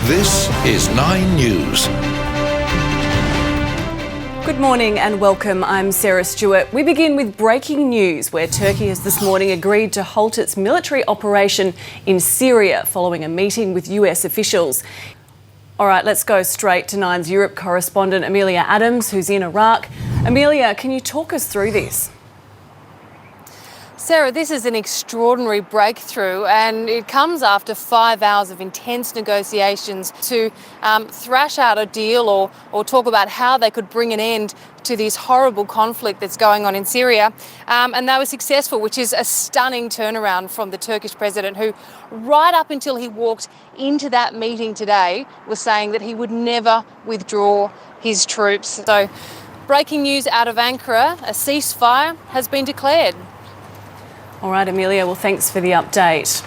This is 9 News. Good morning and welcome. I'm Sarah Stewart. We begin with breaking news where Turkey has this morning agreed to halt its military operation in Syria following a meeting with US officials. All right, let's go straight to Nine's Europe correspondent Amelia Adams, who's in Iraq. Amelia, can you talk us through this? Sarah, this is an extraordinary breakthrough and it comes after 5 hours of intense negotiations to thrash out a deal or talk about how they could bring an end to this horrible conflict that's going on in Syria. And they were successful, which is a stunning turnaround from the Turkish president, who right up until he walked into that meeting today was saying that he would never withdraw his troops. So breaking news out of Ankara, a ceasefire has been declared. All right, Amelia, well, thanks for the update.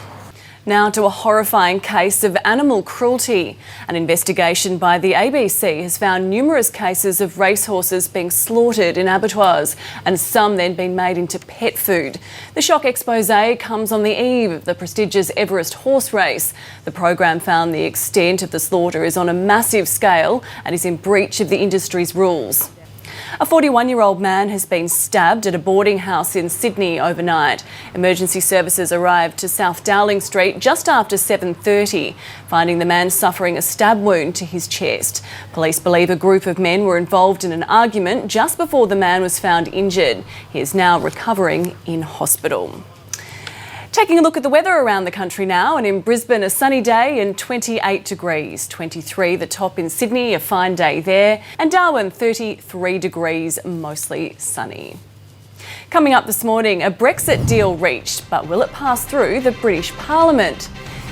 Now to a horrifying case of animal cruelty. An investigation by the ABC has found numerous cases of racehorses being slaughtered in abattoirs and some then being made into pet food. The shock expose comes on the eve of the prestigious Everest horse race. The program found the extent of the slaughter is on a massive scale and is in breach of the industry's rules. A 41-year-old man has been stabbed at a boarding house in Sydney overnight. Emergency services arrived to South Dowling Street just after 7:30, finding the man suffering a stab wound to his chest. Police believe a group of men were involved in an argument just before the man was found injured. He is now recovering in hospital. Taking a look at the weather around the country now, and in Brisbane a sunny day and 28 degrees, 23 the top in Sydney, a fine day there, and Darwin 33 degrees, mostly sunny. Coming up this morning, a Brexit deal reached, but will it pass through the British Parliament?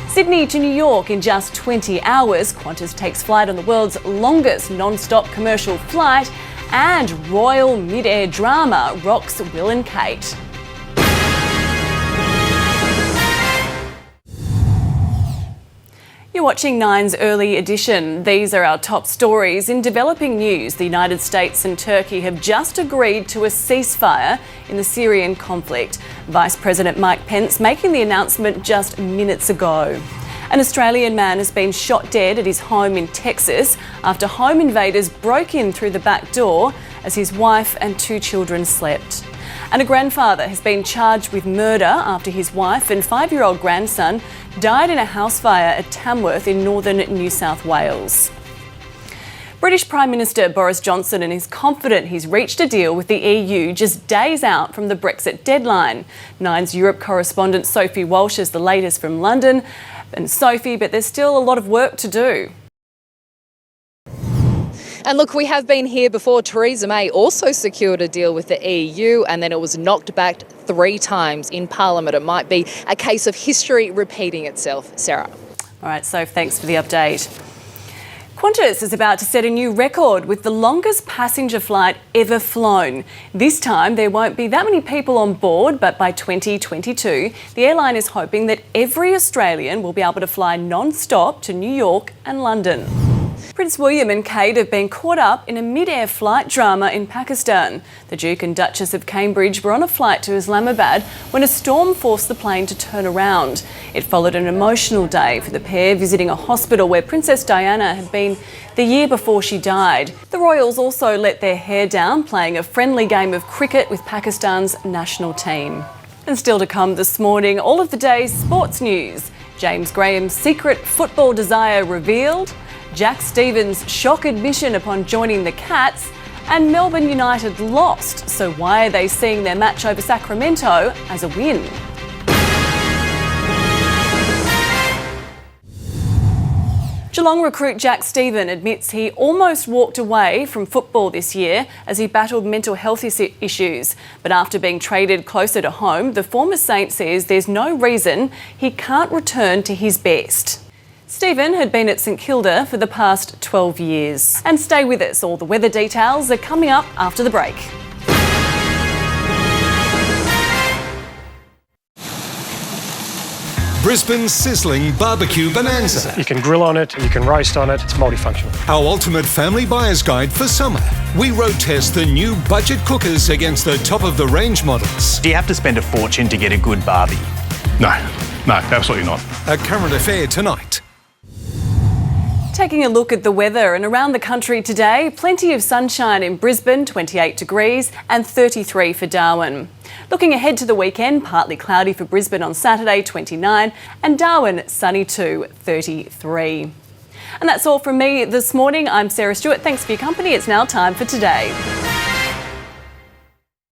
Sydney to New York in just 20 hours, Qantas takes flight on the world's longest non-stop commercial flight, and royal mid-air drama rocks Will and Kate. You're watching Nine's Early Edition. These are our top stories. In developing news, the United States and Turkey have just agreed to a ceasefire in the Syrian conflict. Vice President Mike Pence making the announcement just minutes ago. An Australian man has been shot dead at his home in Texas after home invaders broke in through the back door as his wife and 2 children slept. And a grandfather has been charged with murder after his wife and 5-year-old grandson died in a house fire at Tamworth in northern New South Wales. British Prime Minister Boris Johnson is confident he's reached a deal with the EU just days out from the Brexit deadline. Nine's Europe correspondent Sophie Walsh has the latest from London. And Sophie, but there's still a lot of work to do. And look, we have been here before. Theresa May also secured a deal with the EU and then it was knocked back 3 times in Parliament. It might be a case of history repeating itself. Sarah. All right, Soph, thanks for the update. Qantas is about to set a new record with the longest passenger flight ever flown. This time there won't be that many people on board, but by 2022, the airline is hoping that every Australian will be able to fly non-stop to New York and London. Prince William and Kate have been caught up in a mid-air flight drama in Pakistan. The Duke and Duchess of Cambridge were on a flight to Islamabad when a storm forced the plane to turn around. It followed an emotional day for the pair visiting a hospital where Princess Diana had been the year before she died. The royals also let their hair down, playing a friendly game of cricket with Pakistan's national team. And still to come this morning, all of the day's sports news. James Graham's secret football desire revealed, Jack Stevens' shock admission upon joining the Cats, and Melbourne United lost. So why are they seeing their match over Sacramento as a win? Geelong recruit Jack Stevens admits he almost walked away from football this year as he battled mental health issues. But after being traded closer to home, the former Saint says there's no reason he can't return to his best. Stephen had been at St Kilda for the past 12 years. And stay with us, all the weather details are coming up after the break. Brisbane's sizzling barbecue bonanza. You can grill on it, you can roast on it, it's multifunctional. Our ultimate family buyer's guide for summer. We road test the new budget cookers against the top-of-the-range models. Do you have to spend a fortune to get a good barbie? No, absolutely not. A current affair tonight. Taking a look at the weather and around the country today, plenty of sunshine in Brisbane, 28 degrees, and 33 for Darwin. Looking ahead to the weekend, partly cloudy for Brisbane on Saturday, 29, and Darwin sunny too, 33. And that's all from me this morning. I'm Sarah Stewart. Thanks for your company. It's now time for Today.